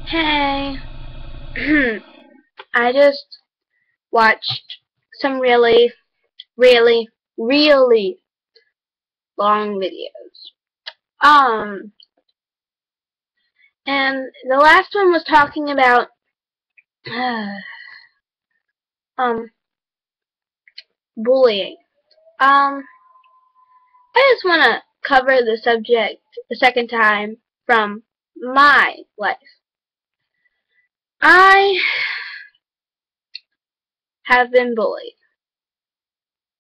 Hey, I just watched some really long videos. Um, and the last one was talking about, um, bullying. Um, I just want to cover the subject a second time from my life. I have been bullied.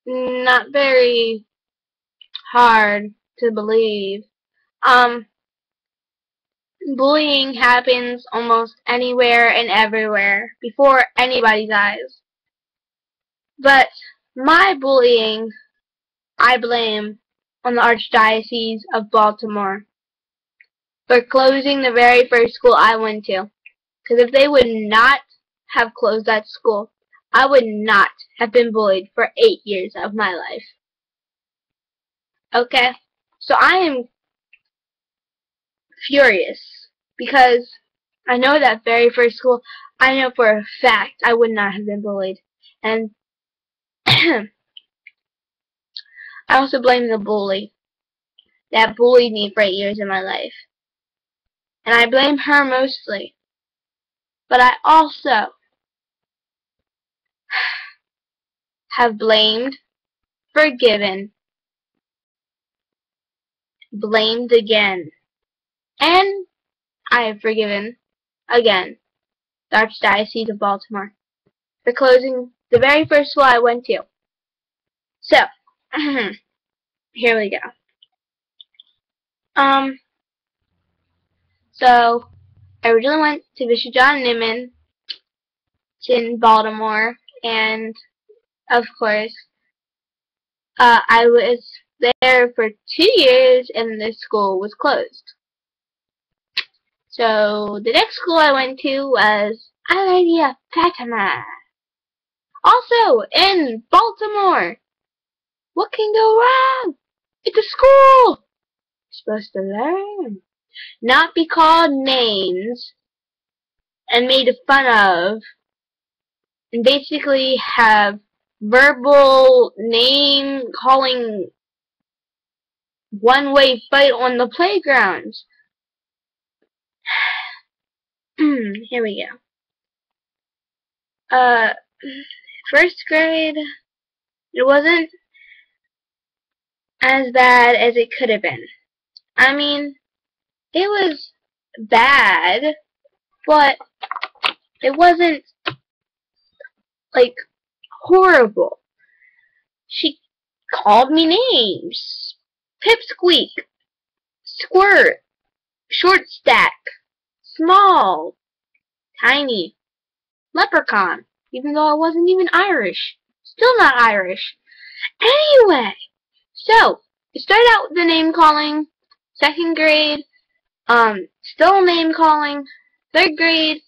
Not very hard to believe. Um, Bullying happens almost anywhere and everywhere, before anybody's eyes. But my bullying, I blame on the Archdiocese of Baltimore for closing the very first school I went to. Because if they would not have closed that school, I would not have been bullied for 8 years of my life. Okay? So I am furious because I know that very first school, I know for a fact I would not have been bullied. And I also blame the bully that bullied me for 8 years of my life. And I blame her mostly. But I also have blamed, forgiven, blamed again, and I have forgiven again the Archdiocese of Baltimore for closing the very first school I went to. So, here we go. So I originally went to Bishop John Newman in Baltimore, and of course, I was there for 2 years, and the school was closed. So the next school I went to was Our Lady of Fatima, also in Baltimore. What can go wrong? It's a school. You're supposed to learn, not be called names and made fun of, and basically have verbal name calling one-way fight on the playgrounds. Here we go. First grade, it wasn't as bad as it could have been. I mean, it was bad, but it wasn't, like, horrible. She called me names. Pipsqueak, Squirt, Short Stack, Small, Tiny, Leprechaun, even though I wasn't even Irish. Still not Irish. Anyway, so, it started out with the name calling. Second grade, still name calling. Third grade,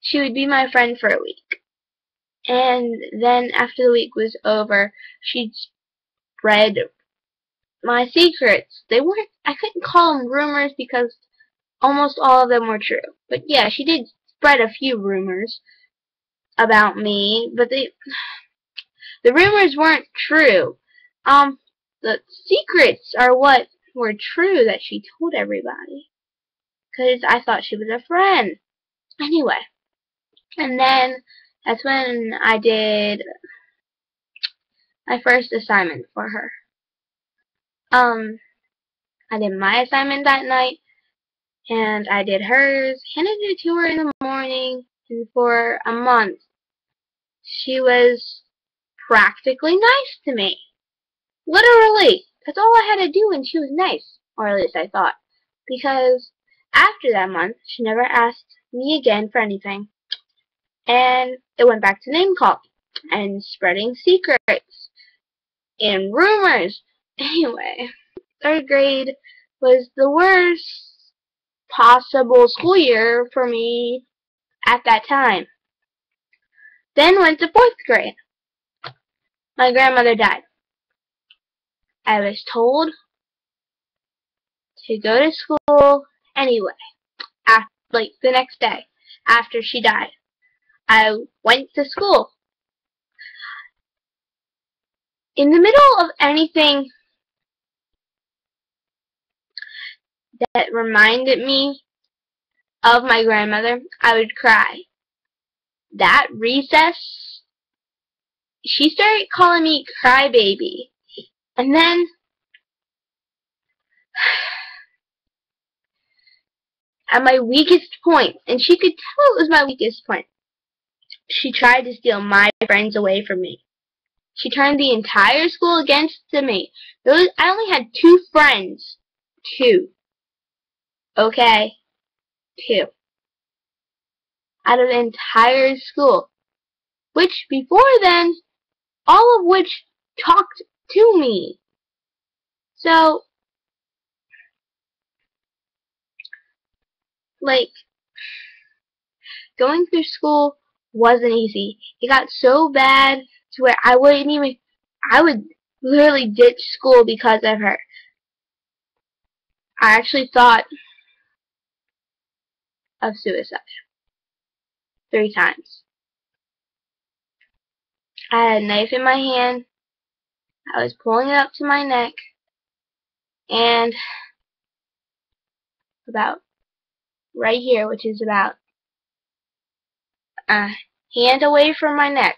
she would be my friend for a week. And then after the week was over, she'd spread my secrets. I couldn't call them rumors because almost all of them were true. But yeah, she did spread a few rumors about me, but the rumors weren't true. The secrets are what were true that she told everybody. Because I thought she was a friend. Anyway. And then, that's when I did my first assignment for her. I did my assignment that night, and I did hers, handed it to her in the morning, and for a month, she was practically nice to me. Literally. That's all I had to do and she was nice. Or at least I thought. Because after that month, she never asked me again for anything. And it went back to name calling and spreading secrets and rumors. Anyway, third grade was the worst possible school year for me at that time. Then went to fourth grade. My grandmother died. I was told to go to school anyway. Like the next day after she died, I went to school. In the middle of anything that reminded me of my grandmother, I would cry. That recess, she started calling me crybaby. And then at my weakest point, and she could tell it was my weakest point, she tried to steal my friends away from me. She turned the entire school against me. I only had 2 friends. 2. Okay? 2. Out of the entire school. Which, before then, all of which talked to me. So, like, going through school wasn't easy. It got so bad to where I would literally ditch school because of her. I actually thought of suicide 3 times. I had a knife in my hand. I was pulling it up to my neck, and about right here, which is about a hand away from my neck,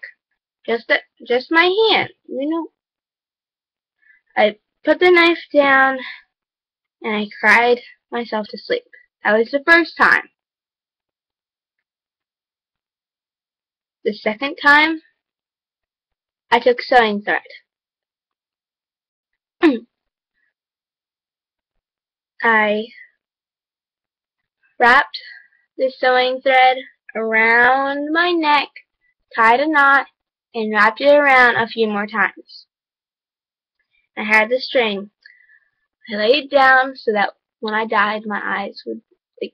just my hand, you know. I put the knife down, and I cried myself to sleep. That was the first time. The second time, I took sewing thread. I wrapped the sewing thread around my neck, tied a knot, and wrapped it around a few more times. I had the string. I laid it down so that when I died, my eyes would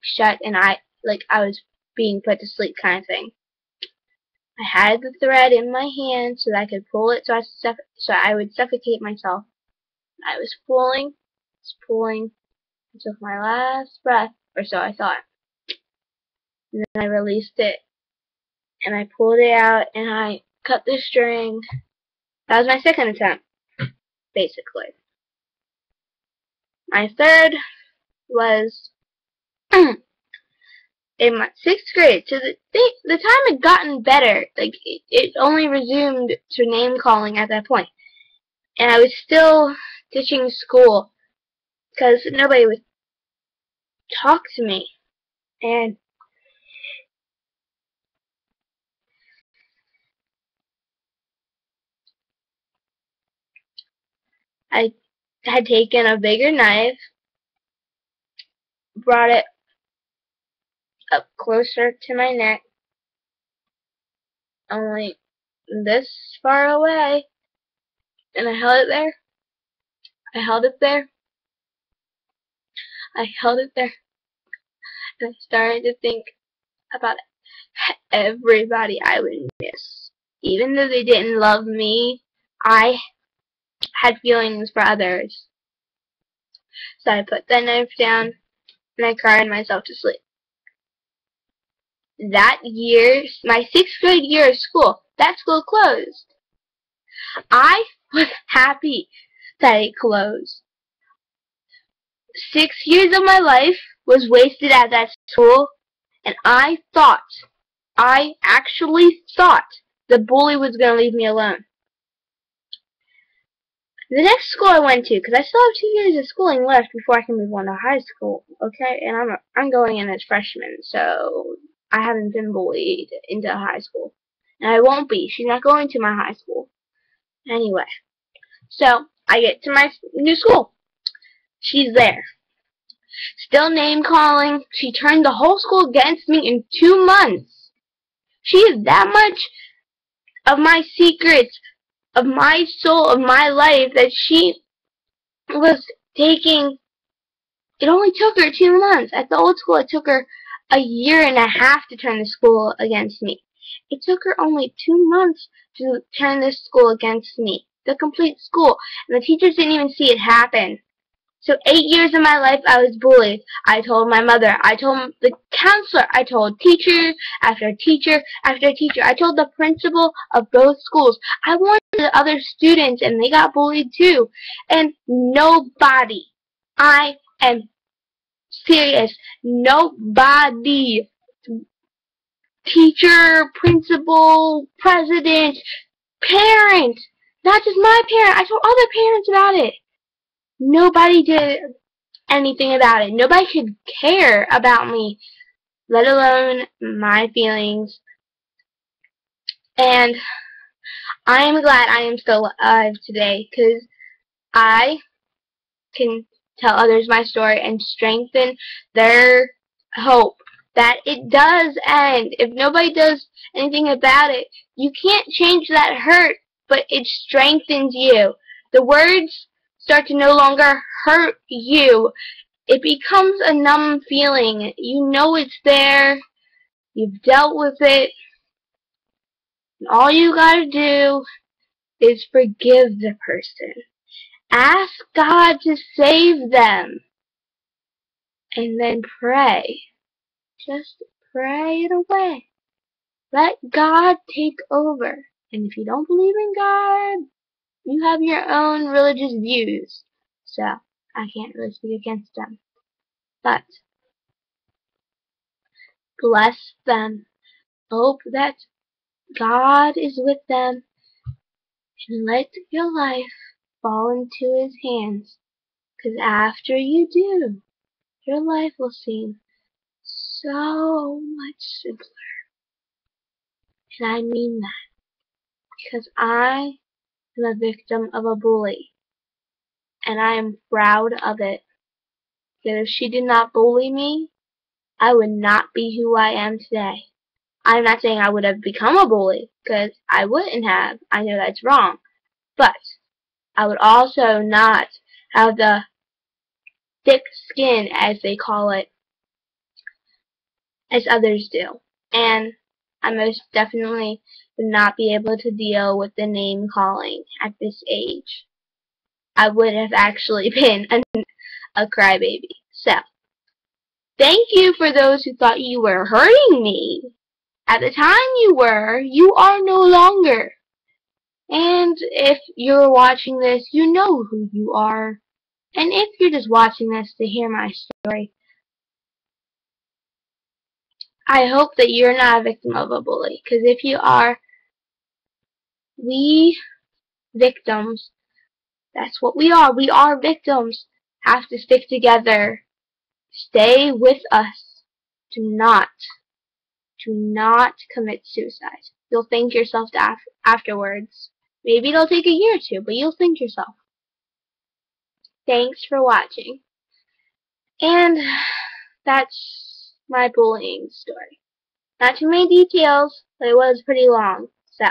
shut and I was being put to sleep kind of thing. I had the thread in my hand so that I could pull it so I would suffocate myself. I was pulling, until my last breath, or so I thought. And then I released it, and I pulled it out, and I cut the string. That was my second attempt, basically. My third was in my 6th grade. So the time had gotten better. Like, it only resumed to name calling at that point. And I was still ditching school because nobody would talk to me. And I had taken a bigger knife, brought it up closer to my neck, only this far away, and I held it there. I held it there. I held it there. And I started to think about everybody I would miss. Even though they didn't love me, I had feelings for others. So I put that knife down, and I cried myself to sleep. That year, my 6th grade year of school, that school closed. I was happy that it closed. 6 years of my life was wasted at that school, and I actually thought the bully was going to leave me alone. The next school I went to, because I still have 2 years of schooling left before I can move on to high school, okay? And I'm going in as freshman, so I haven't been bullied into high school. And I won't be. She's not going to my high school. Anyway, so I get to my new school. She's there. Still name calling. She turned the whole school against me in 2 months. She is that much of my secrets, of my soul, of my life, that she was taking. It only took her 2 months. At the old school, it took her a year and a half to turn the school against me. It took her only 2 months to turn this school against me. The complete school. And the teachers didn't even see it happen. So 8 years of my life I was bullied. I told my mother, I told the counselor, I told teacher after teacher after teacher. I told the principal of both schools. I warned the other students and they got bullied too. And nobody, I am serious, nobody, teacher, principal, president, parent, not just my parent, I told other parents about it. Nobody did anything about it. Nobody could care about me, let alone my feelings. And I am glad I am still alive today, because I can tell others my story and strengthen their hope that it does end. If nobody does anything about it, you can't change that hurt, but it strengthens you. The words start to no longer hurt you. It becomes a numb feeling. You know it's there. You've dealt with it. And all you gotta do is forgive the person. Ask God to save them. And then pray. Just pray it away. Let God take over. And if you don't believe in God, you have your own religious views. So, I can't really speak against them. But, bless them. Hope that God is with them. And let your life fall into His hands. Because after you do, your life will seem so much simpler. And I mean that. Because I am a victim of a bully. And I am proud of it. Because if she did not bully me, I would not be who I am today. I'm not saying I would have become a bully, because I wouldn't have. I know that's wrong. But I would also not have the thick skin, as they call it, as others do. And I most definitely would not be able to deal with the name calling at this age. I would have actually been a crybaby. So, thank you for those who thought you were hurting me. At the time you are no longer. And if you're watching this, you know who you are. And if you're just watching this to hear my story, I hope that you're not a victim of a bully. Because if you are, we victims, that's what we are. We are victims. Have to stick together. Stay with us. Do not commit suicide. You'll thank yourself afterwards. Maybe it'll take a year or two, but you'll thank yourself. Thanks for watching. And that's my bullying story. Not too many details, but it was pretty long. So,